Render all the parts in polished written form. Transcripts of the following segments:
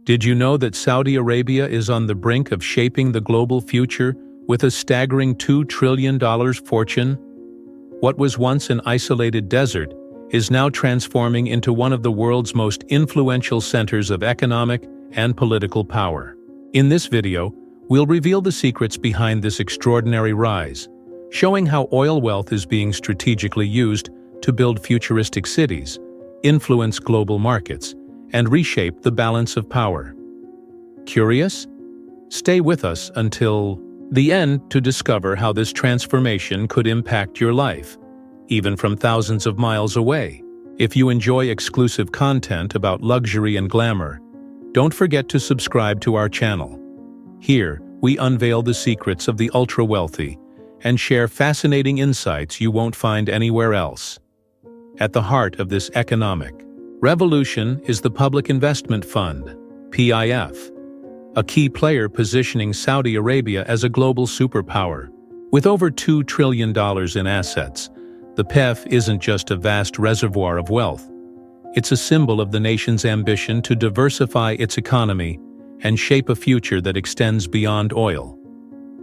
Did you know that Saudi Arabia is on the brink of shaping the global future with a staggering $2 trillion fortune? What was once an isolated desert is now transforming into one of the world's most influential centers of economic and political power. In this video, we'll reveal the secrets behind this extraordinary rise, showing how oil wealth is being strategically used to build futuristic cities, influence global markets, and reshape the balance of power. Curious? Stay with us until the end to discover how this transformation could impact your life, even from thousands of miles away. If you enjoy exclusive content about luxury and glamour, don't forget to subscribe to our channel. Here, we unveil the secrets of the ultra-wealthy and share fascinating insights you won't find anywhere else. At the heart of this economic revolution is the Public Investment Fund, PIF, a key player positioning Saudi Arabia as a global superpower. With over $2 trillion in assets, the PIF isn't just a vast reservoir of wealth. It's a symbol of the nation's ambition to diversify its economy and shape a future that extends beyond oil.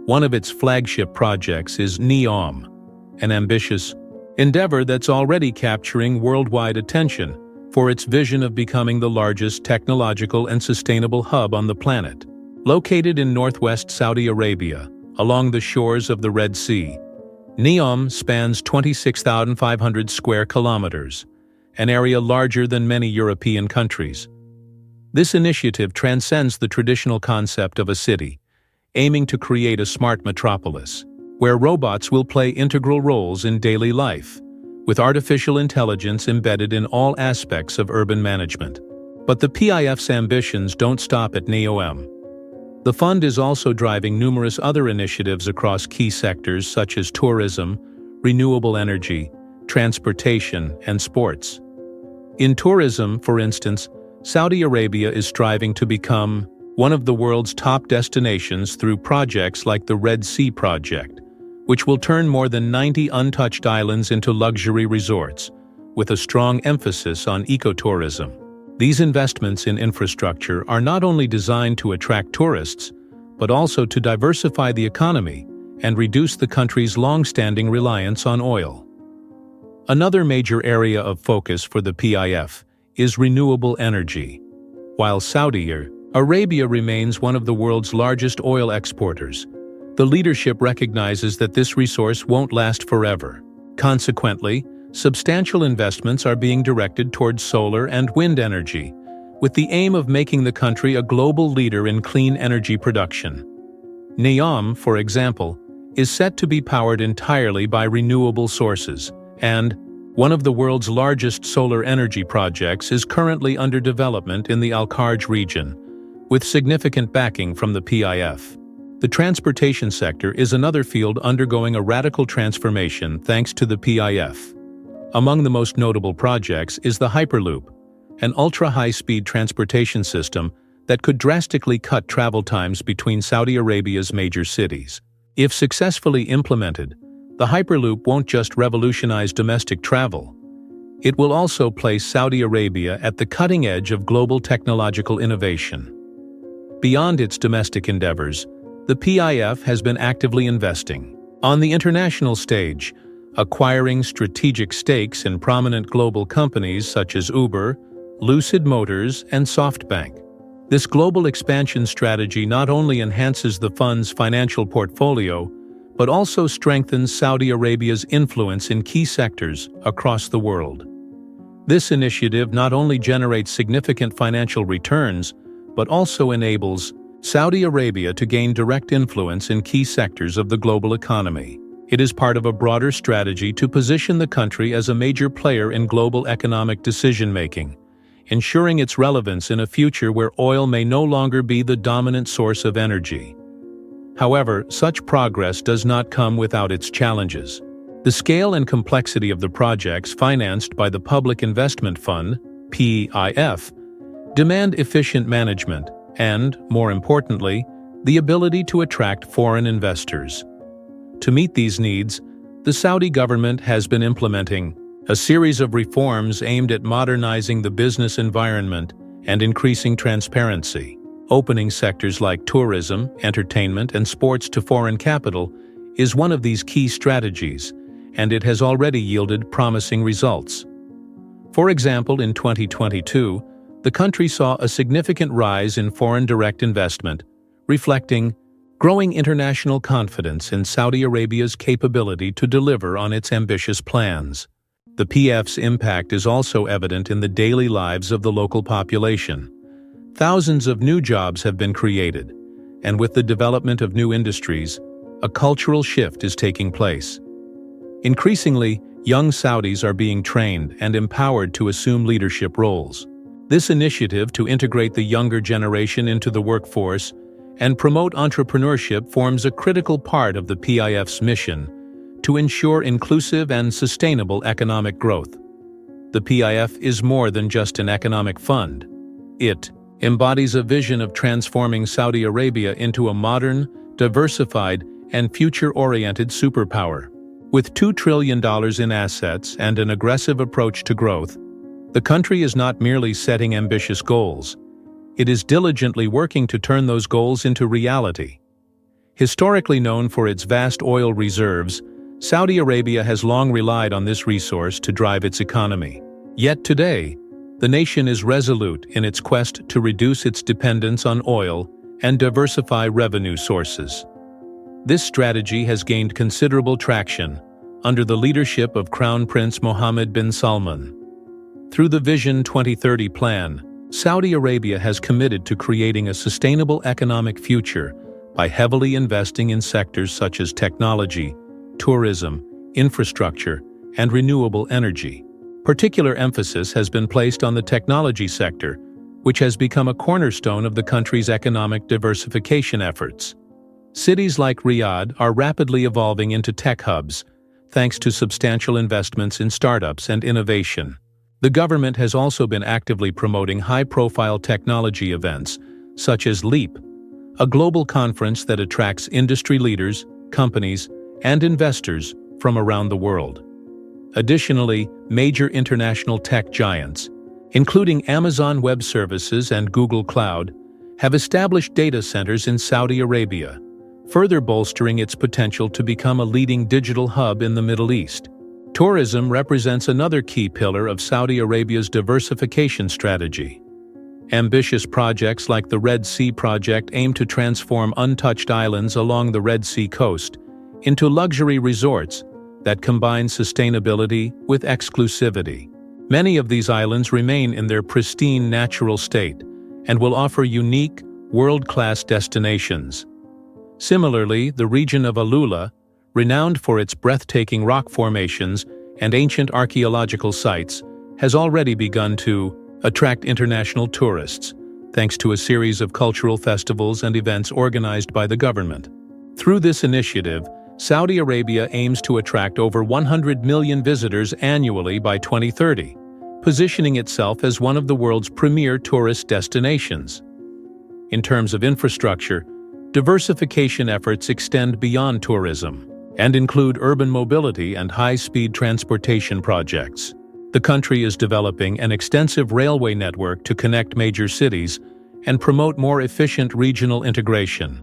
One of its flagship projects is NEOM, an ambitious endeavor that's already capturing worldwide attention for its vision of becoming the largest technological and sustainable hub on the planet. Located in northwest Saudi Arabia, along the shores of the Red Sea, NEOM spans 26,500 square kilometers, an area larger than many European countries. This initiative transcends the traditional concept of a city, aiming to create a smart metropolis, where robots will play integral roles in daily life, with artificial intelligence embedded in all aspects of urban management. But the PIF's ambitions don't stop at NEOM. The fund is also driving numerous other initiatives across key sectors such as tourism, renewable energy, transportation, and sports. In tourism, for instance, Saudi Arabia is striving to become one of the world's top destinations through projects like the Red Sea Project, which will turn more than 90 untouched islands into luxury resorts, with a strong emphasis on ecotourism. These investments in infrastructure are not only designed to attract tourists, but also to diversify the economy and reduce the country's long-standing reliance on oil. Another major area of focus for the PIF is renewable energy. While Saudi Arabia remains one of the world's largest oil exporters, the leadership recognizes that this resource won't last forever. Consequently, substantial investments are being directed towards solar and wind energy, with the aim of making the country a global leader in clean energy production. NEOM, for example, is set to be powered entirely by renewable sources, and one of the world's largest solar energy projects is currently under development in the Al-Kharj region, with significant backing from the PIF. The transportation sector is another field undergoing a radical transformation thanks to the PIF. Among the most notable projects is the Hyperloop, an ultra-high-speed transportation system that could drastically cut travel times between Saudi Arabia's major cities. If successfully implemented, the Hyperloop won't just revolutionize domestic travel. It will also place Saudi Arabia at the cutting edge of global technological innovation. Beyond its domestic endeavors, the PIF has been actively investing on the international stage, acquiring strategic stakes in prominent global companies such as Uber, Lucid Motors, and SoftBank. This global expansion strategy not only enhances the fund's financial portfolio, but also strengthens Saudi Arabia's influence in key sectors across the world. This initiative not only generates significant financial returns, but also enables Saudi Arabia to gain direct influence in key sectors of the global economy. It is part of a broader strategy to position the country as a major player in global economic decision-making, ensuring its relevance in a future where oil may no longer be the dominant source of energy. However, such progress does not come without its challenges. The scale and complexity of the projects financed by the Public Investment Fund, PIF, demand efficient management and, more importantly, the ability to attract foreign investors. To meet these needs, the Saudi government has been implementing a series of reforms aimed at modernizing the business environment and increasing transparency. Opening sectors like tourism, entertainment, and sports to foreign capital is one of these key strategies, and it has already yielded promising results. For example, in 2022, the country saw a significant rise in foreign direct investment, reflecting growing international confidence in Saudi Arabia's capability to deliver on its ambitious plans. The PF's impact is also evident in the daily lives of the local population. Thousands of new jobs have been created, and with the development of new industries, a cultural shift is taking place. Increasingly, young Saudis are being trained and empowered to assume leadership roles. This initiative to integrate the younger generation into the workforce and promote entrepreneurship forms a critical part of the PIF's mission to ensure inclusive and sustainable economic growth. The PIF is more than just an economic fund. It embodies a vision of transforming Saudi Arabia into a modern, diversified, and future-oriented superpower. With $2 trillion in assets and an aggressive approach to growth, the country is not merely setting ambitious goals. It is diligently working to turn those goals into reality. Historically known for its vast oil reserves, Saudi Arabia has long relied on this resource to drive its economy. Yet today, the nation is resolute in its quest to reduce its dependence on oil and diversify revenue sources. This strategy has gained considerable traction under the leadership of Crown Prince Mohammed bin Salman. Through the Vision 2030 plan, Saudi Arabia has committed to creating a sustainable economic future by heavily investing in sectors such as technology, tourism, infrastructure, and renewable energy. Particular emphasis has been placed on the technology sector, which has become a cornerstone of the country's economic diversification efforts. Cities like Riyadh are rapidly evolving into tech hubs, thanks to substantial investments in startups and innovation. The government has also been actively promoting high-profile technology events, such as LEAP, a global conference that attracts industry leaders, companies, and investors from around the world. Additionally, major international tech giants, including Amazon Web Services and Google Cloud, have established data centers in Saudi Arabia, further bolstering its potential to become a leading digital hub in the Middle East. Tourism represents another key pillar of Saudi Arabia's diversification strategy. Ambitious projects like the Red Sea Project aim to transform untouched islands along the Red Sea coast into luxury resorts that combine sustainability with exclusivity. Many of these islands remain in their pristine natural state and will offer unique, world-class destinations. Similarly, the region of Alula, renowned for its breathtaking rock formations and ancient archaeological sites, has already begun to attract international tourists, thanks to a series of cultural festivals and events organized by the government. Through this initiative, Saudi Arabia aims to attract over 100 million visitors annually by 2030, positioning itself as one of the world's premier tourist destinations. In terms of infrastructure, diversification efforts extend beyond tourism and include urban mobility and high-speed transportation projects. The country is developing an extensive railway network to connect major cities and promote more efficient regional integration.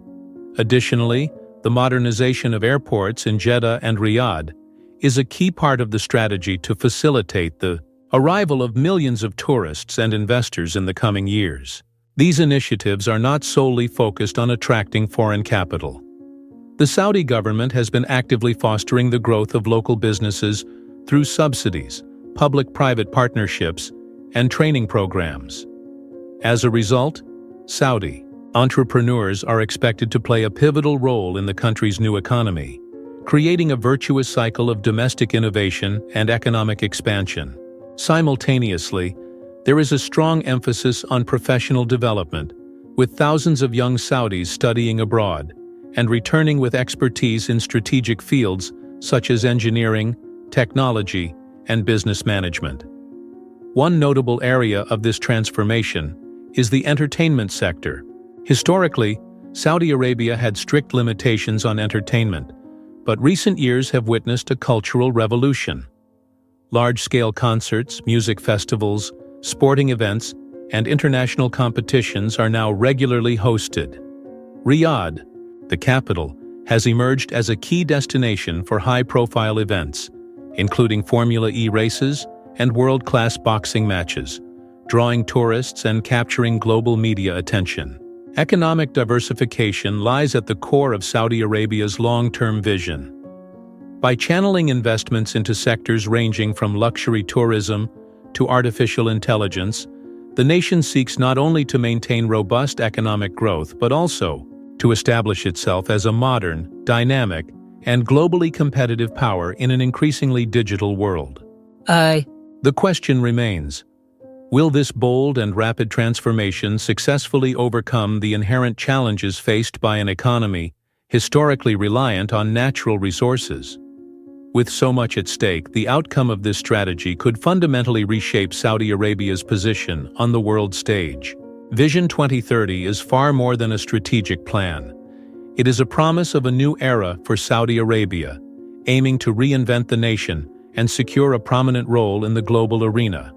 Additionally, the modernization of airports in Jeddah and Riyadh is a key part of the strategy to facilitate the arrival of millions of tourists and investors in the coming years. These initiatives are not solely focused on attracting foreign capital. The Saudi government has been actively fostering the growth of local businesses through subsidies, public-private partnerships, and training programs. As a result, Saudi entrepreneurs are expected to play a pivotal role in the country's new economy, creating a virtuous cycle of domestic innovation and economic expansion. Simultaneously, there is a strong emphasis on professional development, with thousands of young Saudis studying abroad and returning with expertise in strategic fields such as engineering, technology, and business management. One notable area of this transformation is the entertainment sector. Historically, Saudi Arabia had strict limitations on entertainment, but recent years have witnessed a cultural revolution. Large-scale concerts, music festivals, sporting events, and international competitions are now regularly hosted. Riyadh, the capital, has emerged as a key destination for high-profile events, including Formula E races and world-class boxing matches, drawing tourists and capturing global media attention. Economic diversification lies at the core of Saudi Arabia's long-term vision. By channeling investments into sectors ranging from luxury tourism to artificial intelligence, the nation seeks not only to maintain robust economic growth but also to establish itself as a modern, dynamic, and globally competitive power in an increasingly digital world. The question remains, will this bold and rapid transformation successfully overcome the inherent challenges faced by an economy historically reliant on natural resources? With so much at stake, the outcome of this strategy could fundamentally reshape Saudi Arabia's position on the world stage. Vision 2030 is far more than a strategic plan. It is a promise of a new era for Saudi Arabia, aiming to reinvent the nation and secure a prominent role in the global arena.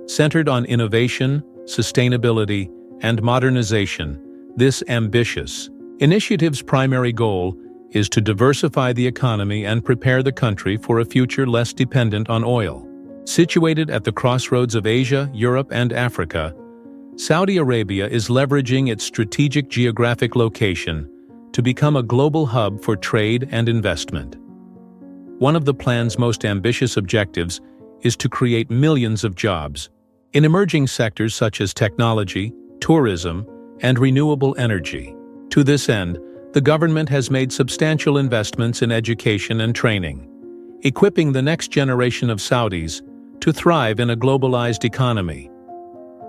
Centered on innovation, sustainability, and modernization, this ambitious initiative's primary goal is to diversify the economy and prepare the country for a future less dependent on oil. Situated at the crossroads of Asia, Europe, and Africa, Saudi Arabia is leveraging its strategic geographic location to become a global hub for trade and investment. One of the plan's most ambitious objectives is to create millions of jobs in emerging sectors such as technology, tourism, and renewable energy. To this end, the government has made substantial investments in education and training, equipping the next generation of Saudis to thrive in a globalized economy.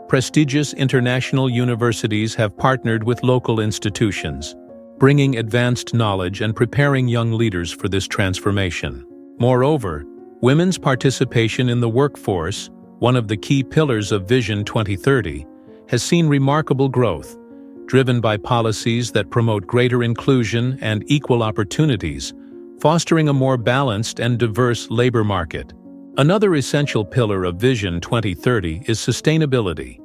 Prestigious international universities have partnered with local institutions, bringing advanced knowledge and preparing young leaders for this transformation. Moreover, women's participation in the workforce, one of the key pillars of Vision 2030, has seen remarkable growth, driven by policies that promote greater inclusion and equal opportunities, fostering a more balanced and diverse labor market. Another essential pillar of Vision 2030 is sustainability.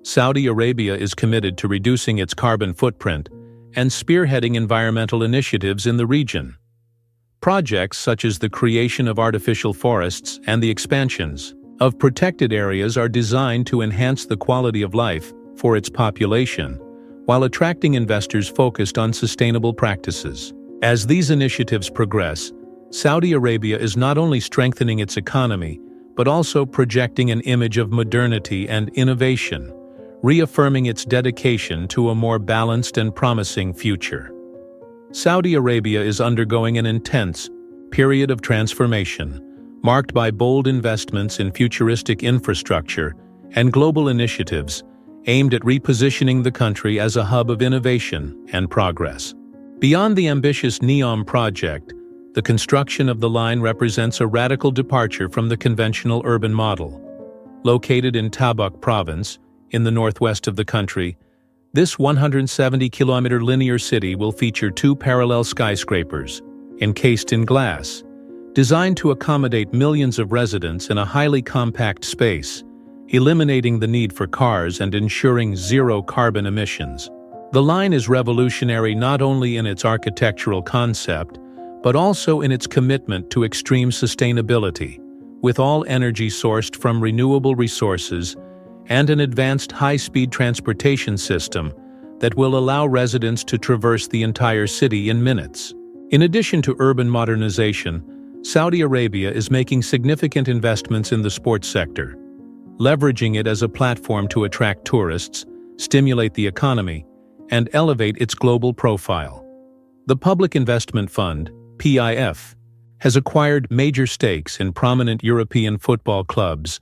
Saudi Arabia is committed to reducing its carbon footprint and spearheading environmental initiatives in the region. Projects such as the creation of artificial forests and the expansions of protected areas are designed to enhance the quality of life for its population, while attracting investors focused on sustainable practices. As these initiatives progress, Saudi Arabia is not only strengthening its economy, but also projecting an image of modernity and innovation, reaffirming its dedication to a more balanced and promising future. Saudi Arabia is undergoing an intense period of transformation, marked by bold investments in futuristic infrastructure and global initiatives aimed at repositioning the country as a hub of innovation and progress. Beyond the ambitious NEOM project, the construction of the line represents a radical departure from the conventional urban model. Located in Tabuk province, in the northwest of the country, this 170-kilometer linear city will feature two parallel skyscrapers, encased in glass, designed to accommodate millions of residents in a highly compact space, eliminating the need for cars and ensuring zero carbon emissions. The line is revolutionary not only in its architectural concept, but also in its commitment to extreme sustainability, with all energy sourced from renewable resources and an advanced high-speed transportation system that will allow residents to traverse the entire city in minutes. In addition to urban modernization, Saudi Arabia is making significant investments in the sports sector, leveraging it as a platform to attract tourists, stimulate the economy, and elevate its global profile. The Public Investment Fund, PIF, has acquired major stakes in prominent European football clubs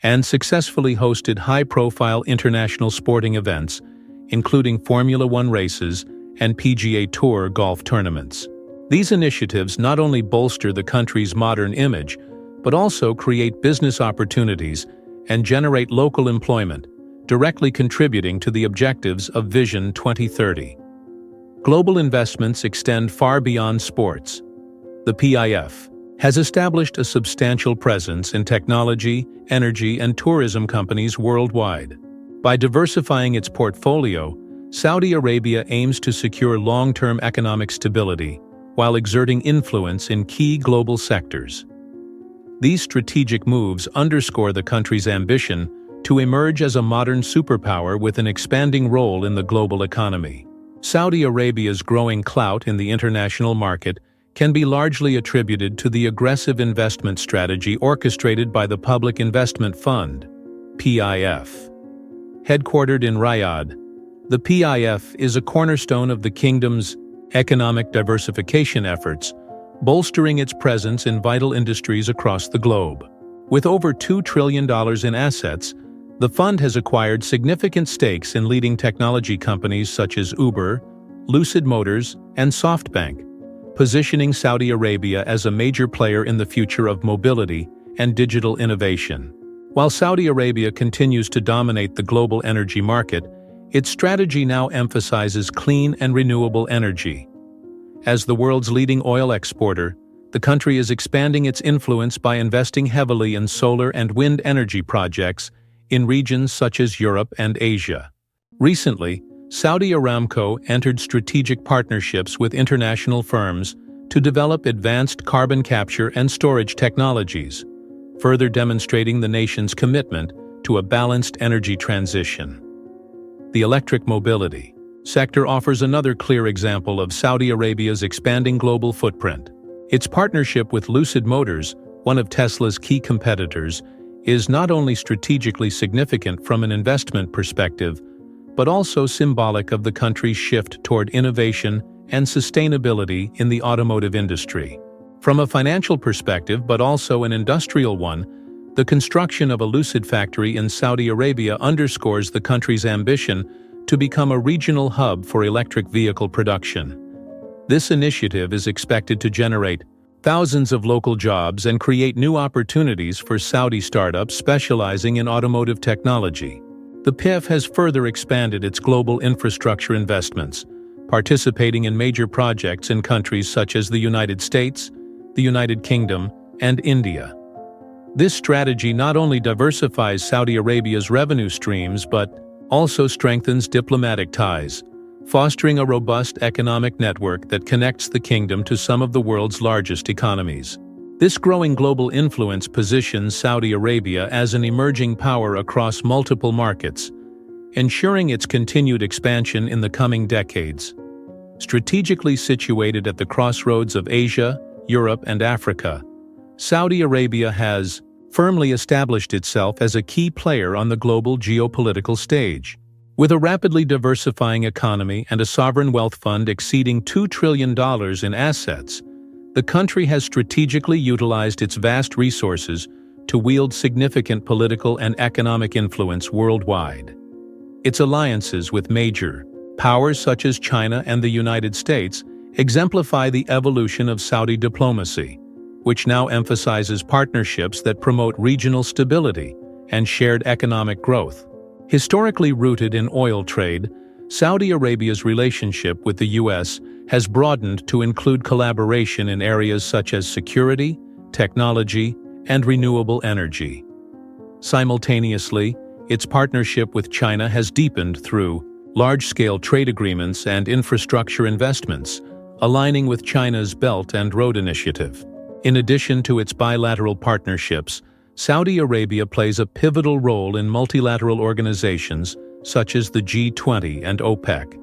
and successfully hosted high-profile international sporting events, including Formula One races and PGA Tour golf tournaments. These initiatives not only bolster the country's modern image, but also create business opportunities and generate local employment, directly contributing to the objectives of Vision 2030. Global investments extend far beyond sports. The PIF has established a substantial presence in technology, energy, and tourism companies worldwide. By diversifying its portfolio, Saudi Arabia aims to secure long-term economic stability while exerting influence in key global sectors. These strategic moves underscore the country's ambition to emerge as a modern superpower with an expanding role in the global economy. Saudi Arabia's growing clout in the international market can be largely attributed to the aggressive investment strategy orchestrated by the Public Investment Fund, PIF. Headquartered in Riyadh, the PIF is a cornerstone of the kingdom's economic diversification efforts, bolstering its presence in vital industries across the globe. With over $2 trillion in assets, the fund has acquired significant stakes in leading technology companies such as Uber, Lucid Motors, and SoftBank, positioning Saudi Arabia as a major player in the future of mobility and digital innovation. While Saudi Arabia continues to dominate the global energy market, its strategy now emphasizes clean and renewable energy. As the world's leading oil exporter, the country is expanding its influence by investing heavily in solar and wind energy projects in regions such as Europe and Asia. Recently, Saudi Aramco entered strategic partnerships with international firms to develop advanced carbon capture and storage technologies, further demonstrating the nation's commitment to a balanced energy transition. The electric mobility sector offers another clear example of Saudi Arabia's expanding global footprint. Its partnership with Lucid Motors, one of Tesla's key competitors, is not only strategically significant from an investment perspective, but also symbolic of the country's shift toward innovation and sustainability in the automotive industry. From a financial perspective, but also an industrial one, the construction of a Lucid factory in Saudi Arabia underscores the country's ambition to become a regional hub for electric vehicle production. This initiative is expected to generate thousands of local jobs and create new opportunities for Saudi startups specializing in automotive technology. The PIF has further expanded its global infrastructure investments, participating in major projects in countries such as the United States, the United Kingdom, and India. This strategy not only diversifies Saudi Arabia's revenue streams but also strengthens diplomatic ties, fostering a robust economic network that connects the kingdom to some of the world's largest economies. This growing global influence positions Saudi Arabia as an emerging power across multiple markets, ensuring its continued expansion in the coming decades. Strategically situated at the crossroads of Asia, Europe, and Africa, Saudi Arabia has firmly established itself as a key player on the global geopolitical stage. With a rapidly diversifying economy and a sovereign wealth fund exceeding $2 trillion in assets, the country has strategically utilized its vast resources to wield significant political and economic influence worldwide. Its alliances with major powers such as China and the United States exemplify the evolution of Saudi diplomacy, which now emphasizes partnerships that promote regional stability and shared economic growth. Historically rooted in oil trade, Saudi Arabia's relationship with the U.S. has broadened to include collaboration in areas such as security, technology, and renewable energy. Simultaneously, its partnership with China has deepened through large-scale trade agreements and infrastructure investments, aligning with China's Belt and Road Initiative. In addition to its bilateral partnerships, Saudi Arabia plays a pivotal role in multilateral organizations such as the G20 and OPEC.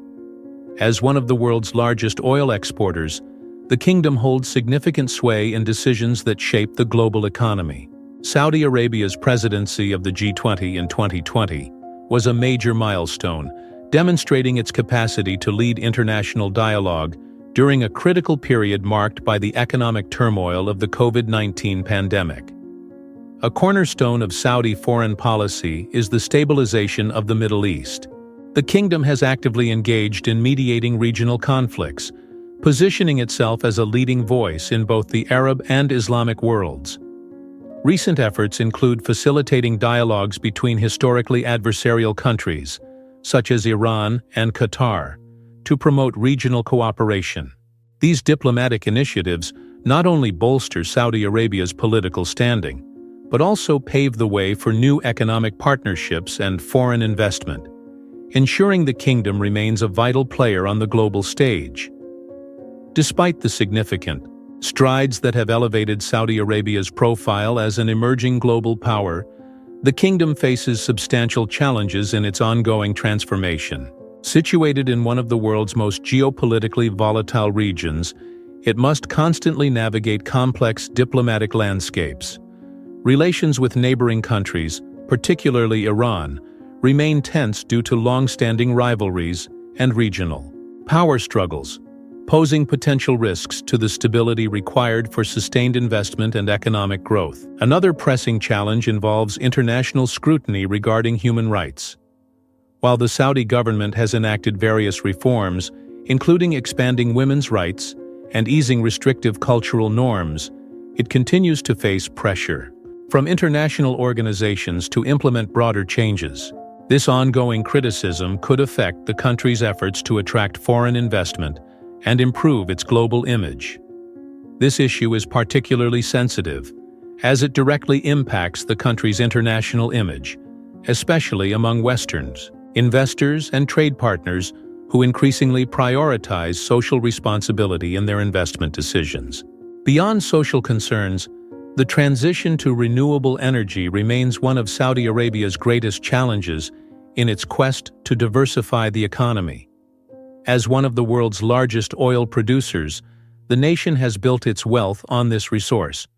As one of the world's largest oil exporters, the kingdom holds significant sway in decisions that shape the global economy. Saudi Arabia's presidency of the G20 in 2020 was a major milestone, demonstrating its capacity to lead international dialogue during a critical period marked by the economic turmoil of the COVID-19 pandemic. A cornerstone of Saudi foreign policy is the stabilization of the Middle East. The kingdom has actively engaged in mediating regional conflicts, positioning itself as a leading voice in both the Arab and Islamic worlds. Recent efforts include facilitating dialogues between historically adversarial countries, such as Iran and Qatar, to promote regional cooperation. These diplomatic initiatives not only bolster Saudi Arabia's political standing, but also pave the way for new economic partnerships and foreign investment, ensuring the kingdom remains a vital player on the global stage. Despite the significant strides that have elevated Saudi Arabia's profile as an emerging global power, the kingdom faces substantial challenges in its ongoing transformation. Situated in one of the world's most geopolitically volatile regions, it must constantly navigate complex diplomatic landscapes. Relations with neighboring countries, particularly Iran, remain tense due to long-standing rivalries and regional power struggles, posing potential risks to the stability required for sustained investment and economic growth. Another pressing challenge involves international scrutiny regarding human rights. While the Saudi government has enacted various reforms, including expanding women's rights and easing restrictive cultural norms, it continues to face pressure from international organizations to implement broader changes. This ongoing criticism could affect the country's efforts to attract foreign investment and improve its global image. This issue is particularly sensitive, as it directly impacts the country's international image, especially among Westerns, investors and trade partners who increasingly prioritize social responsibility in their investment decisions. Beyond social concerns, the transition to renewable energy remains one of Saudi Arabia's greatest challenges in its quest to diversify the economy. As one of the world's largest oil producers, the nation has built its wealth on this resource.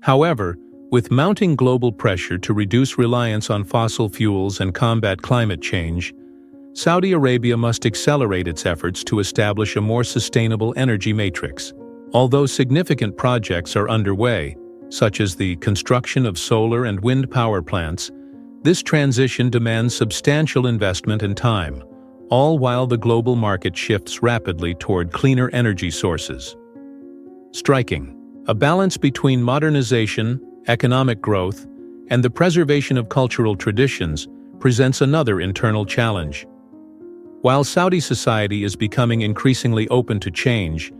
However, with mounting global pressure to reduce reliance on fossil fuels and combat climate change, Saudi Arabia must accelerate its efforts to establish a more sustainable energy matrix. Although significant projects are underway, such as the construction of solar and wind power plants, this transition demands substantial investment and time, all while the global market shifts rapidly toward cleaner energy sources. Striking a balance between modernization, economic growth, and the preservation of cultural traditions presents another internal challenge. While Saudi society is becoming increasingly open to change,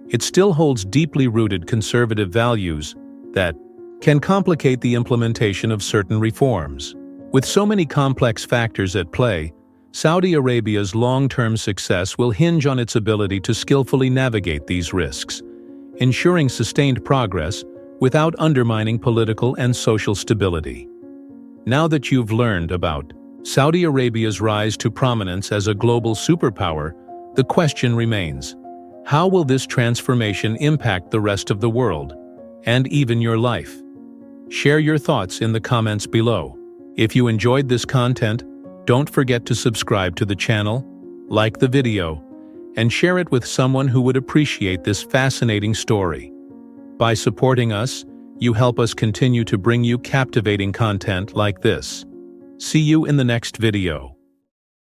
it still holds deeply rooted conservative values that can complicate the implementation of certain reforms. With so many complex factors at play, Saudi Arabia's long-term success will hinge on its ability to skillfully navigate these risks, ensuring sustained progress without undermining political and social stability. Now that you've learned about Saudi Arabia's rise to prominence as a global superpower, the question remains: how will this transformation impact the rest of the world, and even your life? Share your thoughts in the comments below. If you enjoyed this content, don't forget to subscribe to the channel, like the video, and share it with someone who would appreciate this fascinating story. By supporting us, you help us continue to bring you captivating content like this. See you in the next video.